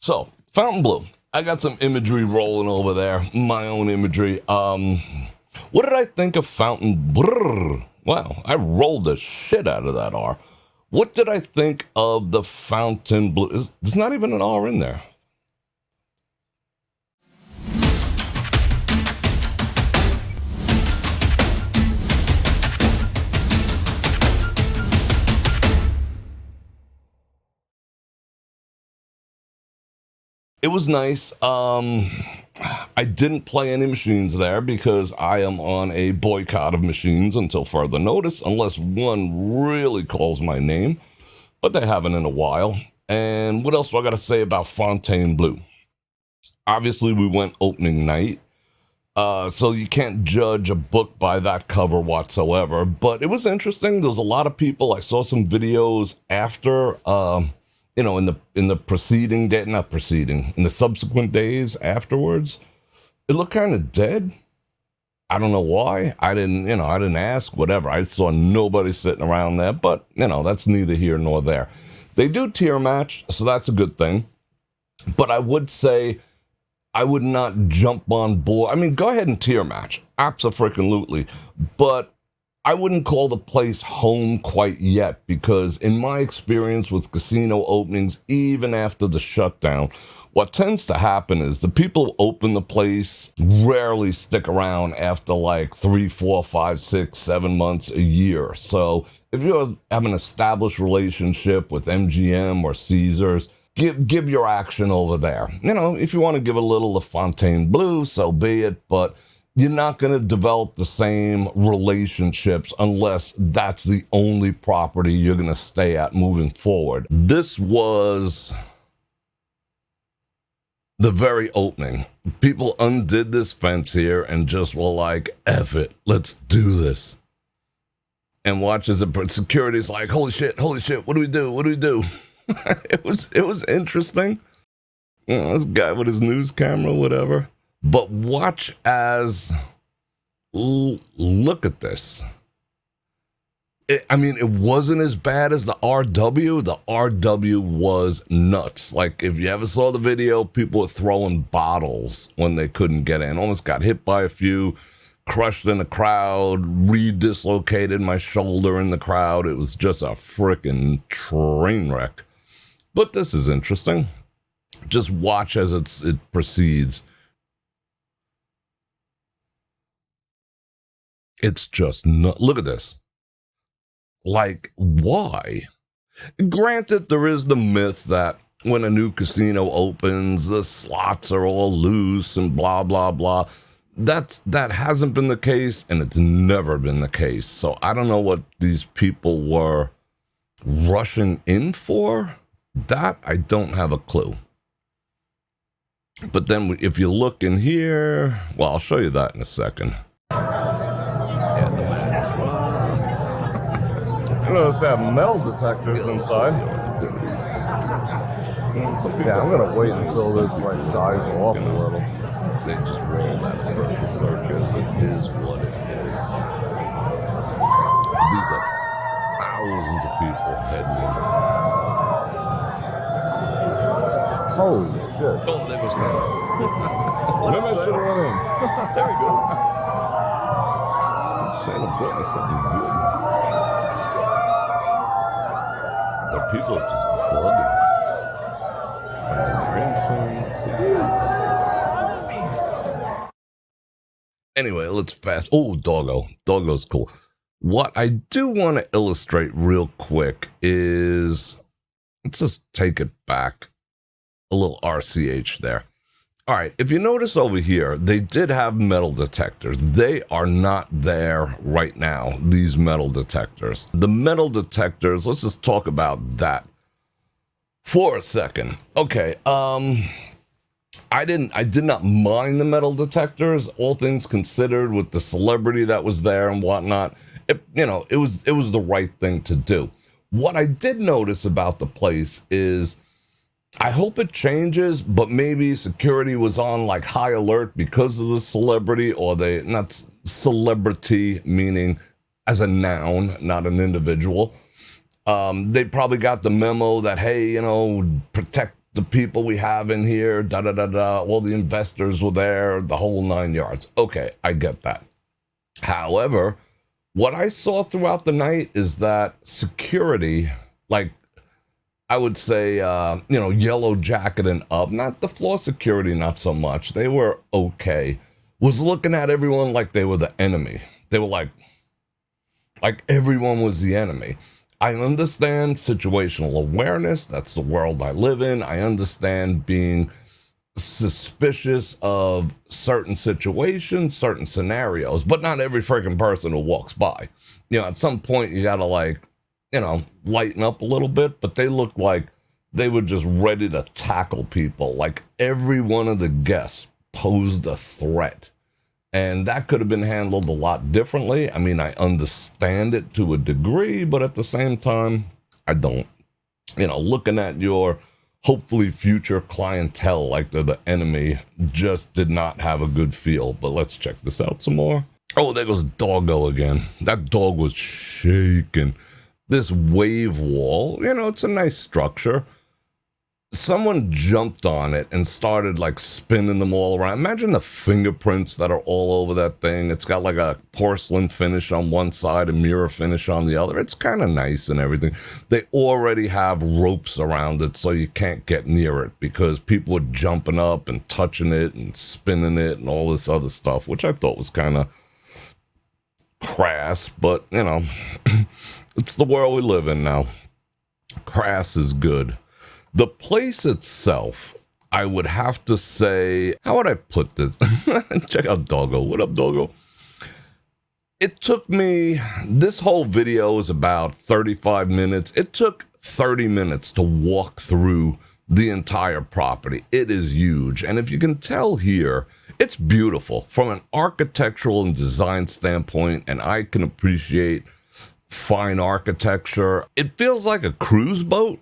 So, Fontainebleau. I got some imagery rolling over there, my own imagery. What did I think of Fontainebleau? Wow, I rolled the shit out of that R. What did I think of the Fontainebleau? There's not even an R in there. It was nice. I didn't play any machines there because I am on a boycott of machines until further notice, unless one really calls my name, but they haven't in a while. And what else do I got to say about Fontainebleau? Obviously, we went opening night, so you can't judge a book by that cover whatsoever, but it was interesting. There was a lot of people. I saw some videos after, in the preceding day, not preceding, in the subsequent days afterwards. It looked kind of dead. I don't know why. I didn't ask, whatever. I saw nobody sitting around there, but, that's neither here nor there. They do tier match, so that's a good thing. But I would say I would not jump on board. I mean, go ahead and tier match. Abso-freaking-lutely. But I wouldn't call the place home quite yet, because in my experience with casino openings, even after the shutdown, what tends to happen is the people who open the place rarely stick around after like 3, 4, 5, 6, 7 months, a year. So if you have an established relationship with MGM or Caesars, give your action over there. If you want to give a little of Fontainebleau, so be it, but you're not going to develop the same relationships unless that's the only property you're going to stay at moving forward. This was the very opening. People undid this fence here and just were like, F it, let's do this. And watch as the security's like, holy shit, what do we do? It was interesting. This guy with his news camera, whatever. But watch as, look at this. It wasn't as bad as the RW. The RW was nuts. Like, if you ever saw the video, people were throwing bottles when they couldn't get in. Almost got hit by a few, crushed in the crowd, re-dislocated my shoulder in the crowd. It was just a freaking train wreck. But this is interesting. Just watch as it proceeds. It's just not. Look at this. Like, why? Granted, there is the myth that when a new casino opens, the slots are all loose and blah, blah, blah. That hasn't been the case, and it's never been the case. So I don't know what these people were rushing in for. That I don't have a clue. But then if you look in here, well, I'll show you that in a second. I notice they have metal detectors inside. Yeah, I'm gonna wait until this dies off a little. They just roll that circus. It is what it is. These are thousands of people heading in. Holy shit! Oh, there goes Santa. Maybe I should have went in. There we go. Santa brought me something good. But people are just bugging. Anyway, let's fast. Oh, doggo. Doggo's cool. What I do want to illustrate real quick is, let's just take it back. A little RCH there. All right, if you notice over here, they did have metal detectors. They are not there right now, these metal detectors. The metal detectors, let's just talk about that for a second. Okay, I did not mind the metal detectors, all things considered, with the celebrity that was there and whatnot. It was the right thing to do. What I did notice about the place is, I hope it changes, but maybe security was on high alert because of the celebrity, or not celebrity meaning as a noun, not an individual. They probably got the memo that, hey, protect the people we have in here, da da da da, all the investors were there, the whole 9 yards. Okay, I get that. However, what I saw throughout the night is that security, like I would say, yellow jacket and up, not the floor security, not so much. They were okay. Was looking at everyone like they were the enemy. They were like everyone was the enemy. I understand situational awareness. That's the world I live in. I understand being suspicious of certain situations, certain scenarios, but not every freaking person who walks by. At some point you gotta lighten up a little bit, but they looked like they were just ready to tackle people. Like every one of the guests posed a threat. And that could have been handled a lot differently. I mean, I understand it to a degree, but at the same time, I don't. Looking at your hopefully future clientele like they're the enemy just did not have a good feel. But let's check this out some more. Oh, there goes Doggo again. That dog was shaking. This wave wall, it's a nice structure. Someone jumped on it and started spinning them all around. Imagine the fingerprints that are all over that thing. It's got like a porcelain finish on one side, a mirror finish on the other. It's kind of nice and everything. They already have ropes around it so you can't get near it because people were jumping up and touching it and spinning it and all this other stuff, which I thought was kind of crass, but it's the world we live in now. Crass is good. The place itself, I would have to say, how would I put this? Check out Doggo. What up, Doggo? It took me, this whole video is about 35 minutes. It took 30 minutes to walk through the entire property. It is huge. And if you can tell here, it's beautiful from an architectural and design standpoint, and I can appreciate fine architecture. It feels like a cruise boat.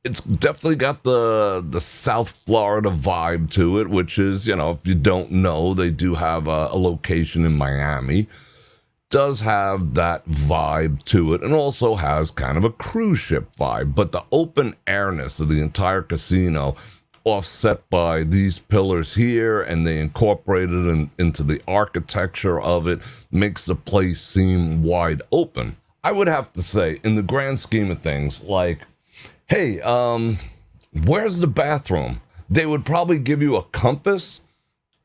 It's definitely got the South Florida vibe to it, which is, if you don't know, they do have a location in Miami. Does have that vibe to it and also has kind of a cruise ship vibe. But the open airness of the entire casino, offset by these pillars here, and they incorporated into the architecture of it, makes the place seem wide open. I would have to say, in the grand scheme of things, hey, where's the bathroom? They would probably give you a compass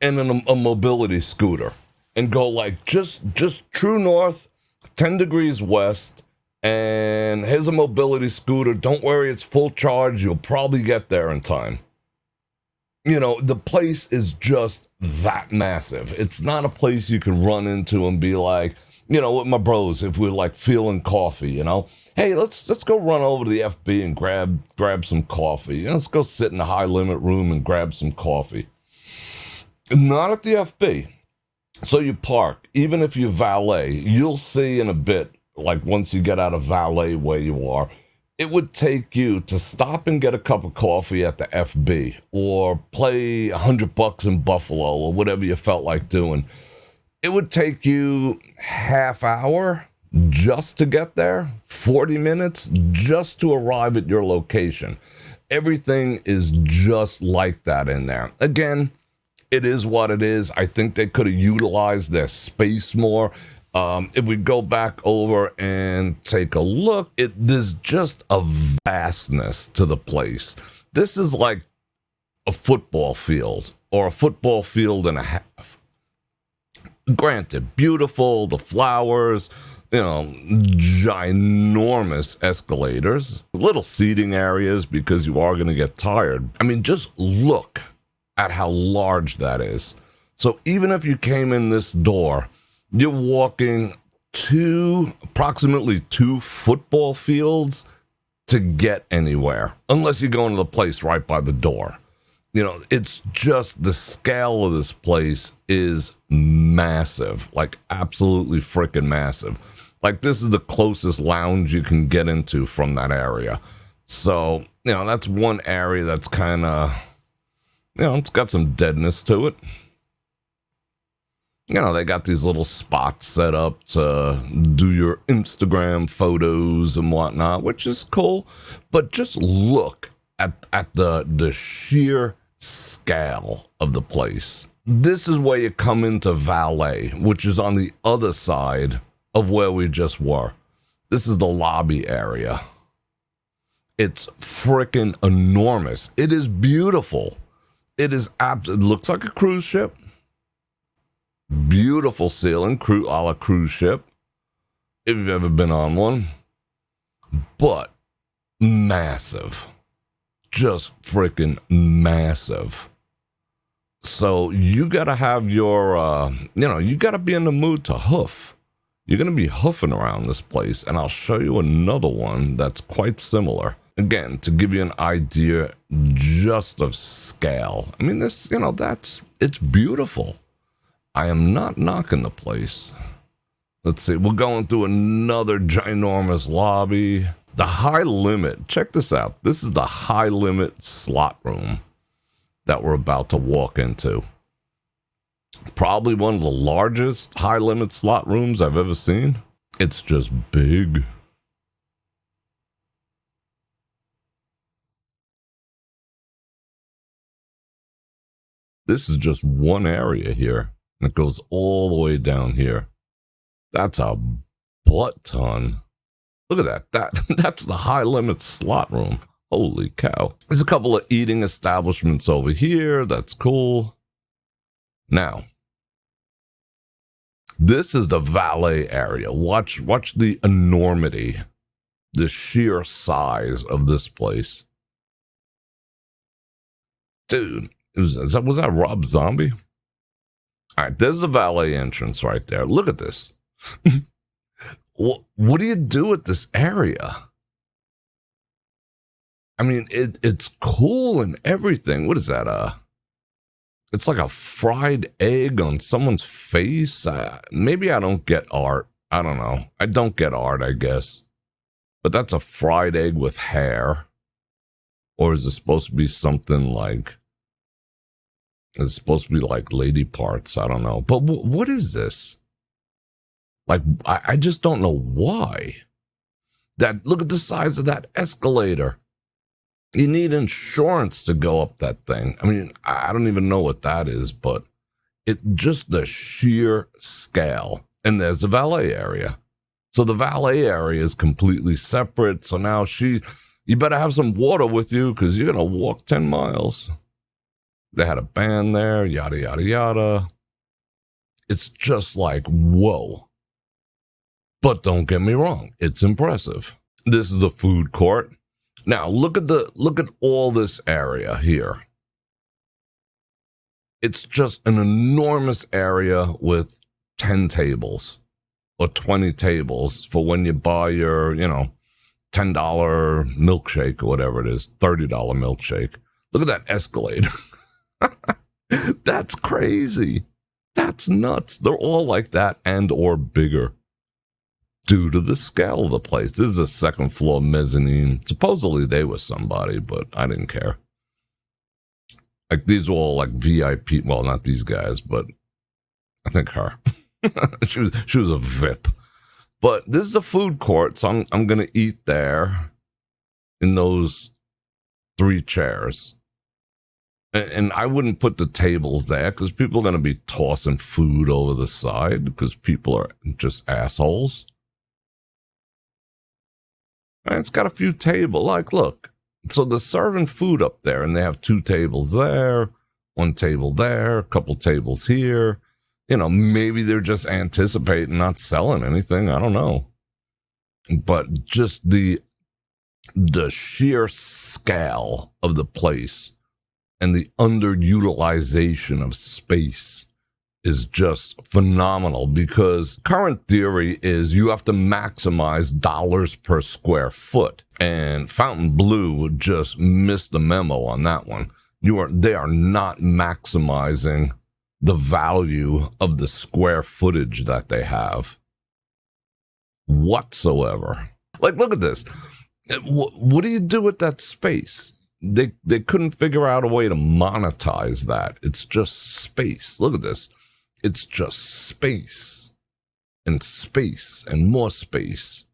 and a mobility scooter and go just true north, 10 degrees west, and here's a mobility scooter. Don't worry, it's full charge. You'll probably get there in time. The place is just that massive. It's not a place you can run into and be like, with my bros, if we're feeling coffee, hey, let's go run over to the FB and grab some coffee. Let's go sit in the high limit room and grab some coffee. Not at the FB. So you park. Even if you valet, you'll see in a bit, once you get out of valet where you are, it would take you to stop and get a cup of coffee at the FB or play $100 in Buffalo or whatever you felt like doing. It would take you half hour just to get there, 40 minutes just to arrive at your location. Everything is just like that in there. Again, it is what it is. I think they could have utilized their space more. If we go back over and take a look, there's just a vastness to the place. This is like a football field or a football field and a half. Granted, beautiful, the flowers, ginormous escalators, little seating areas because you are going to get tired. I mean, just look at how large that is. So even if you came in this door, you're walking approximately two football fields to get anywhere, unless you go into the place right by the door. It's just the scale of this place is massive, absolutely freaking massive. This is the closest lounge you can get into from that area. So, that's one area that's kind of, it's got some deadness to it. They got these little spots set up to do your Instagram photos and whatnot, which is cool. But just look at the sheer scale of the place. This is where you come into valet, which is on the other side of where we just were. This is the lobby area. It's freaking enormous. It is beautiful. It looks like a cruise ship. Beautiful ceiling, a la cruise ship, if you've ever been on one. But massive. Just freaking massive. So you got to have your, you got to be in the mood to hoof. You're going to be hoofing around this place, and I'll show you another one that's quite similar. Again, to give you an idea just of scale. I mean, this, it's beautiful. I am not knocking the place. Let's see, we're going through another ginormous lobby. The high limit, check this out. This is the high limit slot room that we're about to walk into. Probably one of the largest high limit slot rooms I've ever seen. It's just big. This is just one area here, and it goes all the way down here. That's a butt ton. Look at that. That's the high limit slot room. Holy cow. There's a couple of eating establishments over here. That's cool. Now, this is the valet area. Watch the enormity, the sheer size of this place. Dude, was that Rob Zombie? All right, there's the valet entrance right there. Look at this. What do you do at this area? I mean, it's cool and everything. What is that? It's like a fried egg on someone's face. Maybe I don't get art. I don't know. I don't get art, I guess. But that's a fried egg with hair. Or is it supposed to be something like... It's supposed to be like lady parts. I don't know. But what is this? Like, I just don't know why. Look at the size of that escalator. You need insurance to go up that thing. I mean, I don't even know what that is, but just the sheer scale. And there's the valet area. So the valet area is completely separate. So now you better have some water with you because you're going to walk 10 miles. They had a band there, yada, yada, yada. It's just like, whoa. But don't get me wrong, it's impressive. This is the food court. Now, look at all this area here. It's just an enormous area with 10 tables or 20 tables for when you buy your, $10 milkshake or whatever it is, $30 milkshake. Look at that escalator. That's crazy. That's nuts. They're all like that and or bigger due to the scale of the place. This is a second floor mezzanine. Supposedly they were somebody, but I didn't care. Like these were all like VIP. Well, not these guys, but I think her. she was a VIP. But this is the food court, so I'm gonna eat there in those 3 chairs. And I wouldn't put the tables there because people are going to be tossing food over the side because people are just assholes. And it's got a few tables. Like, look. So they're serving food up there, and they have 2 tables there, 1 table there, a couple tables here. Maybe they're just anticipating not selling anything. I don't know. But just the sheer scale of the place and the underutilization of space is just phenomenal because current theory is you have to maximize dollars per square foot. And Fontainebleau just missed the memo on that one. They are not maximizing the value of the square footage that they have whatsoever. Like, look at this. What do you do with that space? They couldn't figure out a way to monetize that. It's just space. Look at this. It's just space and more space.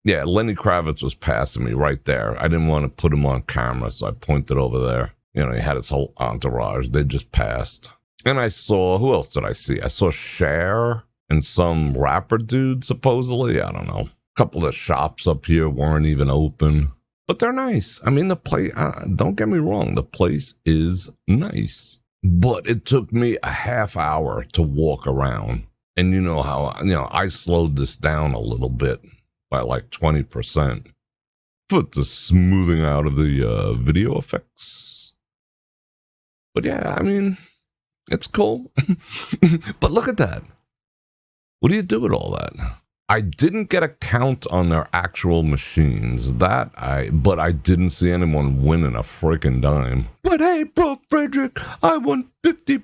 Yeah, Lenny Kravitz was passing me right there. I didn't want to put him on camera, so I pointed over there. You know, he had his whole entourage. They just passed. And I saw, who else did I see? I saw Cher and some rapper dude, supposedly. I don't know. A couple of shops up here weren't even open. But they're nice. I mean, the place, don't get me wrong, the place is nice. But it took me a half hour to walk around. And you know how, I slowed this down a little bit by like 20%. Put the smoothing out of the video effects. But yeah, I mean, it's cool. But look at that. What do you do with all that? I didn't get a count on their actual machines. But I didn't see anyone winning a freaking dime. But hey, Bror Fredrik, I won $50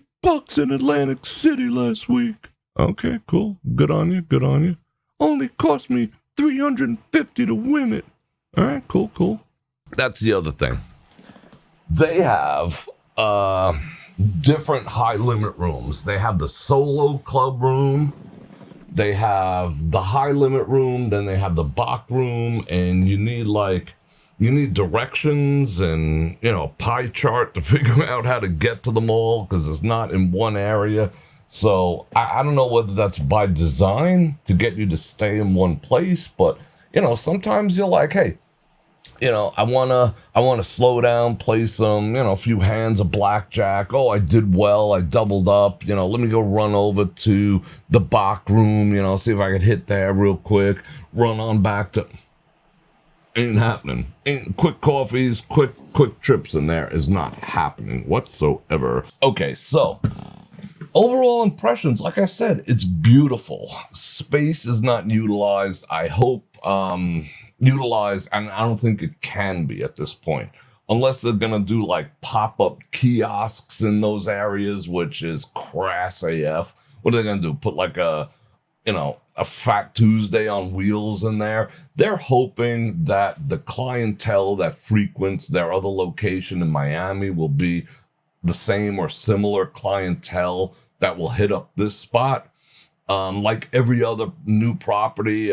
in Atlantic City last week. Okay, cool. Good on you. Only cost me $350 to win it. All right, cool. That's the other thing. They have different high limit rooms. They have the solo club room. They have the high limit room, then they have the Bach room, and you need directions and, a pie chart to figure out how to get to them all because it's not in one area. So I don't know whether that's by design to get you to stay in one place, but, sometimes you're like, hey, I wanna slow down, play some, a few hands of blackjack. Oh, I did well, I doubled up. Let me go run over to the Bach room. See if I could hit there real quick. Run on back to. Ain't happening. Ain't quick coffees, quick trips in there is not happening whatsoever. Okay, so overall impressions, like I said, it's beautiful. Space is not utilized. I hope. Utilized, and I don't think it can be at this point, unless they're gonna do like pop-up kiosks in those areas, which is crass AF. What are they gonna do? Put like a Fat Tuesday on wheels in there? They're hoping that the clientele that frequents their other location in Miami will be the same or similar clientele that will hit up this spot. Like every other new property,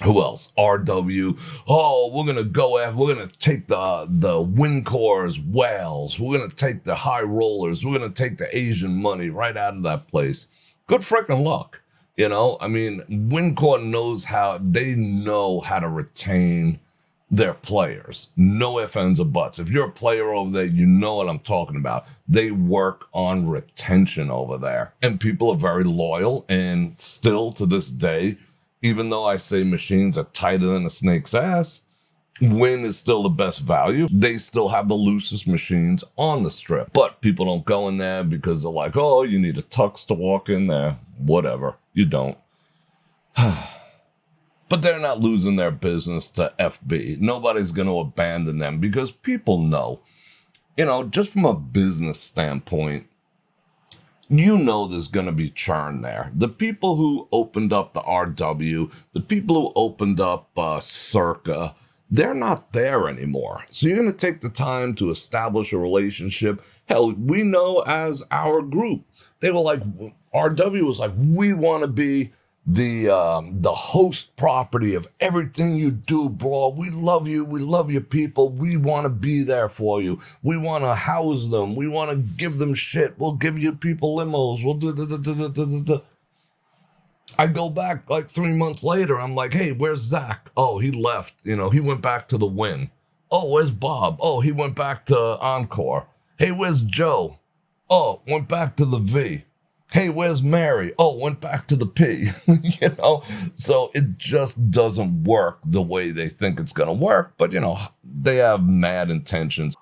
who else? RW. Oh, we're gonna take the Wincors whales. We're gonna take the high rollers. We're gonna take the Asian money right out of that place. Good freaking luck. I mean, Wincor knows how to retain their players. No ifs, ands, or buts. If you're a player over there, you know what I'm talking about. They work on retention over there. And people are very loyal, and still to this day, even though I say machines are tighter than a snake's ass, Win is still the best value. They still have the loosest machines on the strip. But people don't go in there because they're like, oh, you need a tux to walk in there. Whatever. You don't. But they're not losing their business to FB. Nobody's going to abandon them because people know, just from a business standpoint, there's going to be churn there. The people who opened up the RW, the people who opened up Circa, they're not there anymore. So you're going to take the time to establish a relationship. Hell, we know as our group, they were like, RW was like, we want to be the host property of everything you do, bro. We love you. We love your people. We want to be there for you. We want to house them. We want to give them shit. We'll give you people limos. We'll do. I go back like 3 months later. I'm like, hey, where's Zach? Oh, he left. He went back to the Win. Oh, where's Bob? Oh, he went back to Encore. Hey, where's Joe? Oh, went back to the V. Hey, where's Mary? Oh, went back to the P. So it just doesn't work the way they think it's going to work. But, they have mad intentions.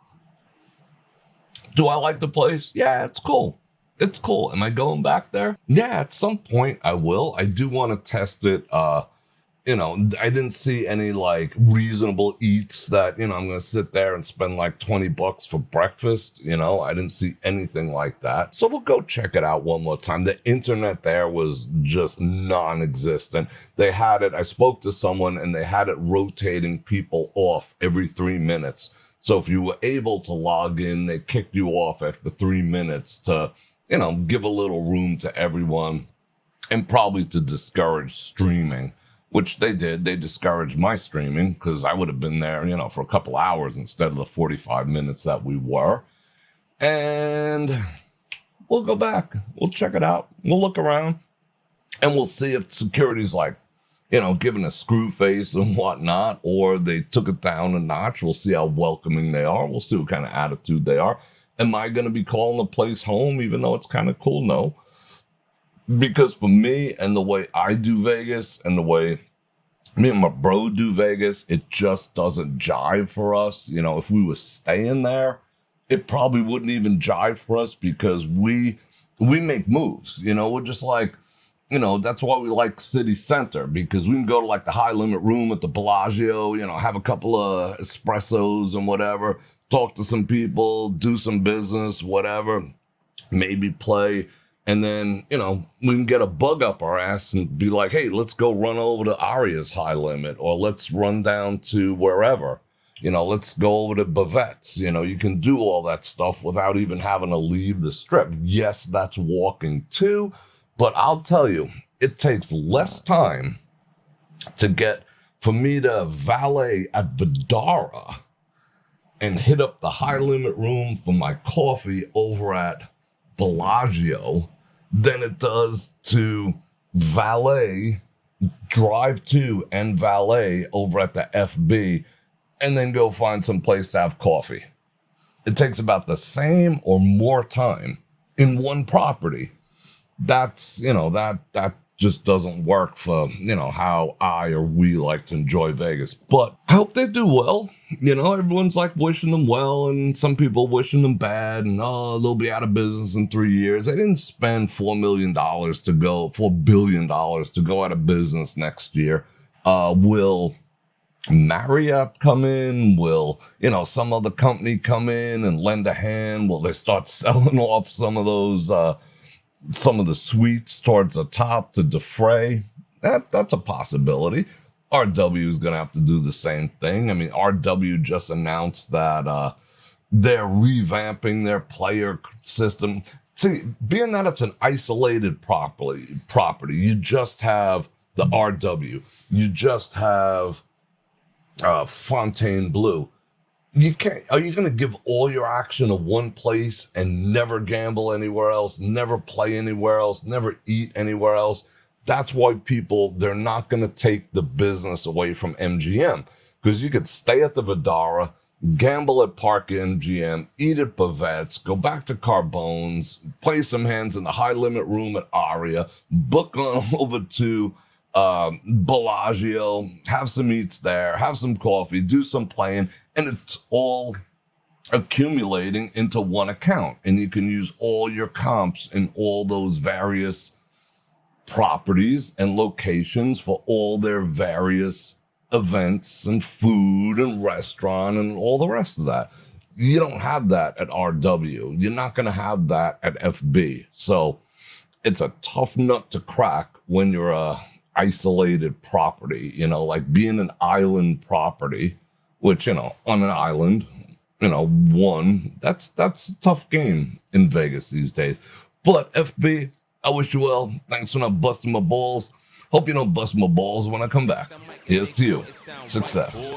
Do I like the place? Yeah, it's cool. It's cool. Am I going back there? Yeah, at some point I will. I do want to test it. I didn't see any like reasonable eats that, I'm going to sit there and spend like $20 for breakfast. I didn't see anything like that. So we'll go check it out one more time. The internet there was just non-existent. They had it. I spoke to someone and they had it rotating people off every 3 minutes. So if you were able to log in, they kicked you off after 3 minutes to, give a little room to everyone and probably to discourage streaming. which they did. They discouraged my streaming because I would have been there, for a couple hours instead of the 45 minutes that we were. And we'll go back. We'll check it out. We'll look around and we'll see if security's like, giving a screw face and whatnot, or they took it down a notch. We'll see how welcoming they are. We'll see what kind of attitude they are. Am I going to be calling the place home, even though it's kind of cool? No. Because for me and the way I do Vegas and the way me and my bro do Vegas, it just doesn't jive for us. If we were staying there, it probably wouldn't even jive for us because we make moves. We're just like, that's why we like City Center, because we can go to like the high limit room at the Bellagio, have a couple of espressos and whatever, talk to some people, do some business, whatever, maybe play. And then, we can get a bug up our ass and be like, hey, let's go run over to Aria's high limit, or let's run down to wherever, let's go over to Bavette's. You can do all that stuff without even having to leave the strip. Yes, that's walking too. But I'll tell you, it takes less time for me to valet at Vdara and hit up the high limit room for my coffee over at Bellagio than it does to drive to and valet over at the FB and then go find some place to have coffee. It takes about the same or more time in one property. That's, that just doesn't work for, how I or we like to enjoy Vegas. But I hope they do well. Everyone's like wishing them well, and some people wishing them bad, and they'll be out of business in 3 years. They didn't spend $4 billion to go out of business next year. Will Marriott come in? Will, some other company come in and lend a hand? Will they start selling off some of the suites towards the top to defray? That's a possibility. RW is going to have to do the same thing. I mean, RW just announced that they're revamping their player system. See, being that it's an isolated property, you just have the RW. You just have Fontainebleau. Are you going to give all your action to one place and never gamble anywhere else, never play anywhere else, never eat anywhere else? That's why they're not going to take the business away from MGM, because you could stay at the Vdara, gamble at Park MGM, eat at Bavette's, go back to Carbone's, play some hands in the high limit room at Aria, book on over to Bellagio, have some eats there, have some coffee, do some playing, and it's all accumulating into one account. And you can use all your comps in all those various properties and locations for all their various events and food and restaurant and all the rest of that. You don't have that at RW. You're not going to have that at FB. So it's a tough nut to crack when you're a isolated property, like being an island property, which, on an island, that's a tough game in Vegas these days. But FB, I wish you well. Thanks for not busting my balls. Hope you don't bust my balls when I come back. Here's to you. Success.